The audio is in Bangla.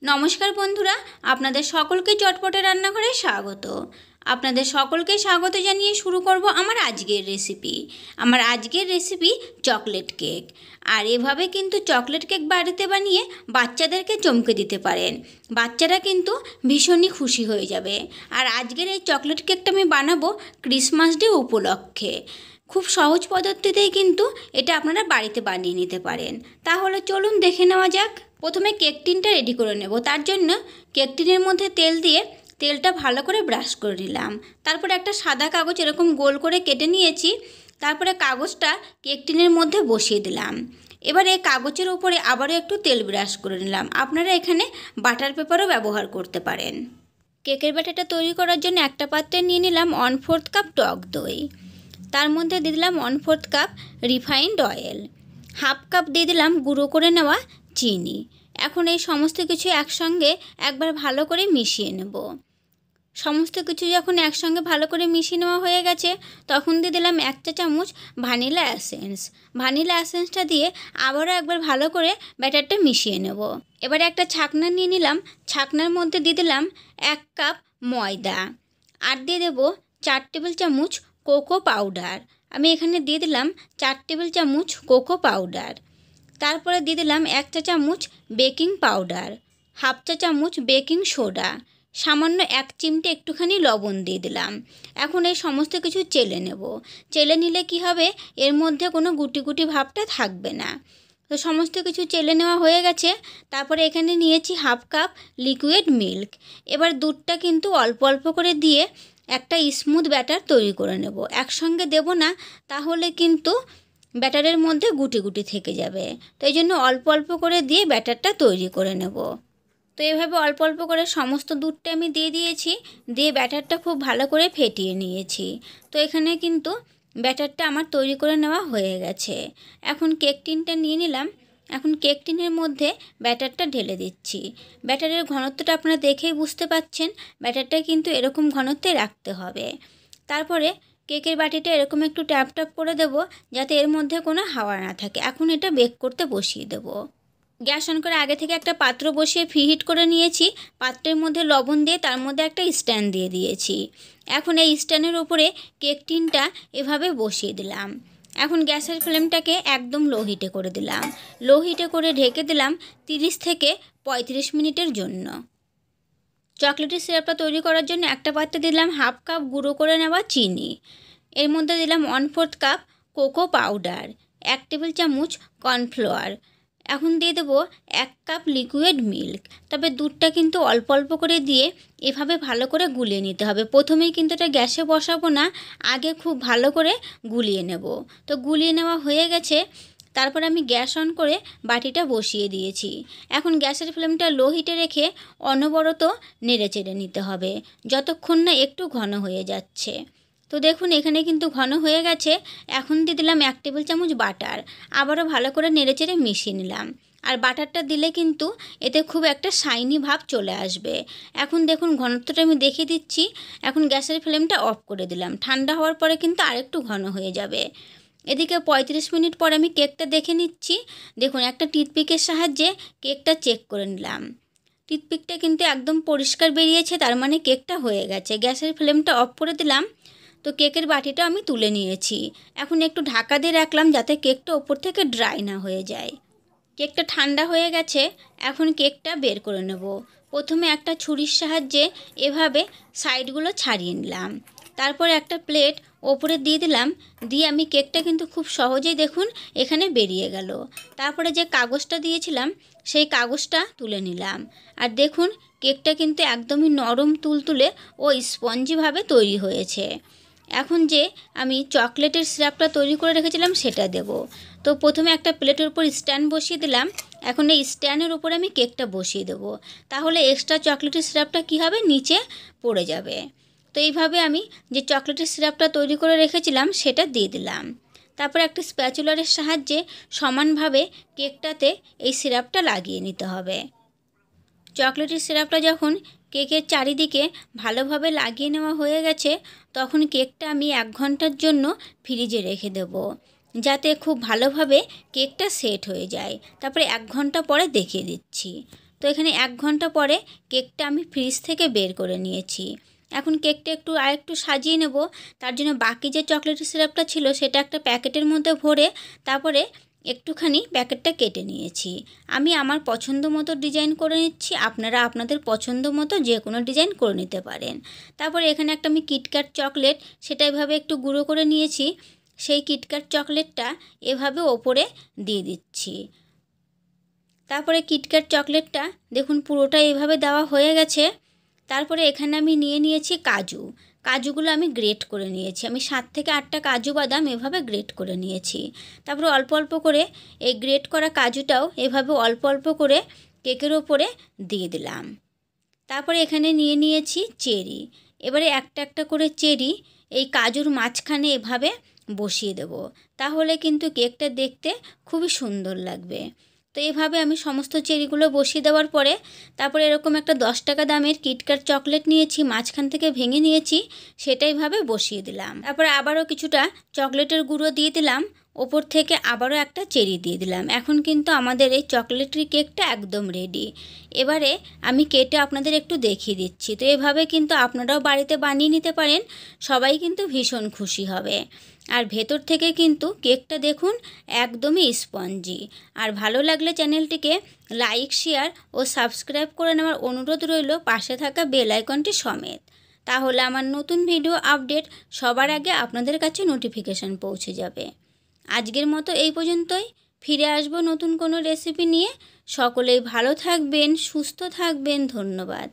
নমস্কার বন্ধুরা, আপনাদের সকলকে চটপটে রান্নাঘরে স্বাগত। আপনাদের সকলকে স্বাগত জানিয়ে শুরু করব আমার আজকের রেসিপি। আমার আজকের রেসিপি চকলেট কেক। আর এভাবে কিন্তু চকলেট কেক বাড়িতে বানিয়ে বাচ্চাদেরকে চমকে দিতে পারেন। বাচ্চারা কিন্তু ভীষণই খুশি হয়ে যাবে। আর আজকের এই চকলেট কেকটা আমি বানাবো ক্রিসমাস ডে উপলক্ষে। খুব সহজ পদ্ধতিতেই কিন্তু এটা আপনারা বাড়িতে বানিয়ে নিতে পারেন। তাহলে চলুন দেখে নেওয়া যাক। প্রথমে কেক টিনটা রেডি করে নেব। তার জন্য কেক টিনের মধ্যে তেল দিয়ে তেলটা ভালো করে ব্রাশ করে নিলাম। তারপরে একটা সাদা কাগজ এরকম গোল করে কেটে নিয়েছি। তারপরে কাগজটা কেক টিনের মধ্যে বসিয়ে দিলাম। এবার এই কাগজের উপরে আবারও একটু তেল ব্রাশ করে নিলাম। আপনারা এখানে বাটার পেপারও ব্যবহার করতে পারেন। কেকের ব্যাটারটা তৈরি করার জন্য একটা পাত্রে নিয়ে নিলাম 1/4 কাপ টক দই। তার মধ্যে দিয়ে দিলাম 1/4 কাপ রিফাইন্ড অয়েল, 1/2 কাপ দিয়ে দিলাম গুঁড়ো করে নেওয়া চিনি। এখন এই সমস্ত কিছু একসঙ্গে একবার ভালো করে মিশিয়ে নেব। সমস্ত কিছু যখন একসঙ্গে ভালো করে মিশিয়ে নেওয়া হয়ে গেছে, তখন দিয়ে দিলাম 1 চা চামচ ভ্যানিলা এসেন্স। ভ্যানিলা এসেন্সটা দিয়ে আবারও একবার ভালো করে ব্যাটারটা মিশিয়ে নেব। এবারে একটা ছাকনা নিয়ে নিলাম। ছাকনার মধ্যে দিয়ে দিলাম 1 কাপ ময়দা, আর দিয়ে দেবো 4 টেবিল চামচ কোকো পাউডার। আমি এখানে দিয়ে দিলাম 4 টেবিল চামচ কোকো পাউডার। তারপরে দিয়ে দিলাম 1 চা চামচ বেকিং পাউডার, 1/2 চা চামচ বেকিং সোডা, সামান্য 1 চিমটে একটুখানি লবণ দিয়ে দিলাম। এখন এই সমস্ত কিছু চেলে নেব। চেলে নিলে কি হবে, এর মধ্যে কোনো গুটি গুটি ভাবটা থাকবে না। তো সমস্ত কিছু চেলে নেওয়া হয়ে গেছে। তারপরে এখানে নিয়েছি 1/2 কাপ লিকুইড মিল্ক। এবার দুধটা কিন্তু অল্প অল্প করে দিয়ে একটা স্মুথ ব্যাটার তৈরি করে নেব। একসঙ্গে দেব না, তাহলে কিন্তু ব্যাটারের মধ্যে গুটি গুটি থেকে যাবে। তো এই জন্য অল্প অল্প করে দিয়ে ব্যাটারটা তৈরি করে নেব। তো এভাবে অল্প অল্প করে সমস্ত দুধটা আমি দিয়ে দিয়েছি। দিয়ে ব্যাটারটা খুব ভালো করে ফেটিয়ে নিয়েছি। তো এখানে কিন্তু ব্যাটারটা আমার তৈরি করে নেওয়া হয়ে গেছে। এখন কেক টিনটা নিয়ে নিলাম। এখন কেক টিনের মধ্যে ব্যাটারটা ঢেলে দিচ্ছি। ব্যাটারের ঘনত্বটা আপনারা দেখেই বুঝতে পাচ্ছেন। ব্যাটারটা কিন্তু এরকম ঘনত্বে রাখতে হবে। তারপরে কেকের বাটিটা এরকম একটু ট্যাপ ট্যাপ করে দেব, যাতে এর মধ্যে কোনো হাওয়া না থাকে। এখন এটা বেক করতে বসিয়ে দেব। গ্যাস অন করে আগে থেকে একটা পাত্র বসিয়ে প্রিহিট করে নিয়েছি। পাত্রের মধ্যে লবণ দিয়ে তার মধ্যে একটা স্ট্যান্ড দিয়ে দিয়েছি। এখন এই স্ট্যান্ডের উপরে কেক টিনটা এভাবে বসিয়ে দিলাম। এখন গ্যাসের ফ্লেমটাকে একদম লো হিটে করে দিলাম। লো হিটে করে ঢেকে দিলাম 30 থেকে 35 মিনিটের জন্য। চকলেটের সিরাপটা তৈরি করার জন্য একটা পাত্রে দিলাম 1/2 কাপ গুঁড়ো করে নেওয়া চিনি। এর মধ্যে দিলাম 1/4 কাপ কোকো পাউডার, 1 টেবিল চামচ কর্নফ্লাওয়ার। এখন দিয়ে দেবো 1 কাপ লিকুইড মিল্ক। তবে দুধটা কিন্তু অল্প অল্প করে দিয়ে এভাবে ভালো করে গুলিয়ে নিতে হবে। প্রথমেই কিন্তু এটা গ্যাসে বসাবো না, আগে খুব ভালো করে গুলিয়ে নেব। তো গুলিয়ে নেওয়া হয়ে গেছে। তারপর আমি গ্যাস অন করে বাটিটা বসিয়ে দিয়েছি। এখন গ্যাসের ফ্লেমটা লো হিটে রেখে অনবরত নেড়ে চেড়ে নিতে হবে, যতক্ষণ না একটু ঘন হয়ে যাচ্ছে। তো দেখুন এখানে কিন্তু ঘন হয়ে গেছে। এখন দিয়ে দিলাম 1 টেবিল চামচ বাটার। আবারও ভালো করে নেড়ে চেড়ে মিশিয়ে নিলাম। আর বাটারটা দিলে কিন্তু এতে খুব একটা শাইনি ভাব চলে আসবে। এখন দেখুন ঘনত্বটা আমি দেখিয়ে দিচ্ছি। এখন গ্যাসের ফ্লেমটা অফ করে দিলাম। ঠান্ডা হওয়ার পরে কিন্তু আরেকটু ঘন হয়ে যাবে। এদিকে 35 মিনিট পর আমি কেকটা দেখে নিচ্ছি। দেখুন একটা টিথপিকের সাহায্যে কেকটা চেক করে নিলাম। টিথপিকটা কিন্তু একদম পরিষ্কার বেরিয়েছে, তার মানে কেকটা হয়ে গেছে। গ্যাসের ফ্লেমটা অফ করে দিলাম। তো কেকের বাটিটা আমি তুলে নিয়েছি। এখন একটু ঢাকা দিয়ে রাখলাম, যাতে কেকটা ওপর থেকে ড্রাই না হয়ে যায়। কেকটা ঠান্ডা হয়ে গেছে। এখন কেকটা বের করে নেব। প্রথমে একটা ছুরির সাহায্যে এভাবে সাইডগুলো ছাড়িয়ে নিলাম। তারপর একটা প্লেট ওপরে দিয়ে দিলাম। দিয়ে আমি কেকটা কিন্তু খুব সহজেই দেখুন এখানে বেরিয়ে গেল। তারপরে যে কাগজটা দিয়েছিলাম সেই কাগজটা তুলে নিলাম। আর দেখুন কেকটা কিন্তু একদমই নরম তুলতুলে ও স্পঞ্জিভাবে তৈরি হয়েছে। এখন যে আমি চকলেটের সিরাপটা তৈরি করে রেখেছিলাম সেটা দেব। তো প্রথমে একটা প্লেটের উপর স্ট্যান্ড বসিয়ে দিলাম। এখন এই স্ট্যান্ডের উপরে আমি কেকটা বসিয়ে দেব। তাহলে এক্সট্রা চকলেটের সিরাপটা কী হবে, নিচে পড়ে যাবে। তো এইভাবে আমি যে চকলেটের সিরাপটা তৈরি করে রেখেছিলাম সেটা দিয়ে দিলাম। তারপর একটা স্প্যাচুলারের সাহায্যে সমানভাবে কেকটাতে এই সিরাপটা লাগিয়ে নিতে হবে। চকলেটের সিরাপটা যখন কেকের চারিদিকে ভালোভাবে লাগিয়ে নেওয়া হয়ে গেছে, তখন কেকটা আমি 1 ঘন্টার জন্য ফ্রিজে রেখে দেব, যাতে খুব ভালোভাবে কেকটা সেট হয়ে যায়। তারপরে 1 ঘন্টা পরে দেখিয়ে দিচ্ছি। তো এখানে 1 ঘন্টা পরে কেকটা আমি ফ্রিজ থেকে বের করে নিয়েছি। এখন কেকটা আরেকটু সাজিয়ে নেব। তার জন্য বাকি যে চকলেটের সিরাপটা ছিল সেটা একটা প্যাকেটের মধ্যে ভরে তারপরে একটুখানি প্যাকেটটা কেটে নিয়েছি। আমি আমার পছন্দ মতো ডিজাইন করে নিচ্ছি, আপনারা আপনাদের পছন্দ মতো যে কোনো ডিজাইন করে নিতে পারেন। তারপরে এখানে একটা আমি কিটক্যাট চকলেট সেটা এভাবে একটু গুঁড়ো করে নিয়েছি, সেই কিটক্যাট চকলেটটা এভাবে ওপরে দিয়ে দিচ্ছি। তারপরে কিটক্যাট চকলেটটা দেখুন পুরোটা এভাবে দেওয়া হয়ে গেছে। তারপরে এখানে আমি নিয়ে নিয়েছি কাজুগুলো আমি গ্রেট করে নিয়েছি। আমি 7 থেকে 8টা কাজু বাদাম এভাবে গ্রেট করে নিয়েছি। তারপরে অল্প অল্প করে এই গ্রেট করা কাজুটাও এভাবে অল্প অল্প করে কেকের ওপরে দিয়ে দিলাম। তারপরে এখানে নিয়ে নিয়েছি চেরি। এবারে একটা একটা করে চেরি এই কাজুর মাঝখানে এভাবে বসিয়ে দেব, তাহলে কিন্তু কেকটা দেখতে খুবই সুন্দর লাগবে। তো এভাবে আমি সমস্ত চেরিগুলো বসিয়ে দেওয়ার পরে তারপরে এরকম একটা 10 টাকা দামের কিটক্যাট চকলেট নিয়েছি, মাঝখান থেকে ভেঙে নিয়েছি, সেটা এইভাবে বসিয়ে দিলাম। তারপরে আবারও কিছুটা চকলেটের গুঁড়ো দিয়ে দিলাম, ওপর থেকে আবারও একটা চেরি দিয়ে দিলাম। এখন কিন্তু আমাদের এই চকলেটের কেকটা একদম রেডি। এবারে আমি কেটে আপনাদের একটু দেখিয়ে দিচ্ছি। তো এভাবে কিন্তু আপনারাও বাড়িতে বানিয়ে নিতে পারেন, সবাই কিন্তু ভীষণ খুশি হবে। আর ভেতর থেকে কিন্তু কেকটা দেখুন একদমই স্পঞ্জি। আর ভালো লাগলে চ্যানেলটিকে লাইক, শেয়ার ও সাবস্ক্রাইব করে নেওয়ার অনুরোধ রইল, পাশে থাকা বেল আইকনটি সমেত। তাহলে আমার নতুন ভিডিও আপডেট সবার আগে আপনাদের কাছে নোটিফিকেশান পৌঁছে যাবে। আজকের মতো এই পর্যন্তই, ফিরে আসবো নতুন কোনো রেসিপি নিয়ে। সকলেই ভালো থাকবেন, সুস্থ থাকবেন, ধন্যবাদ।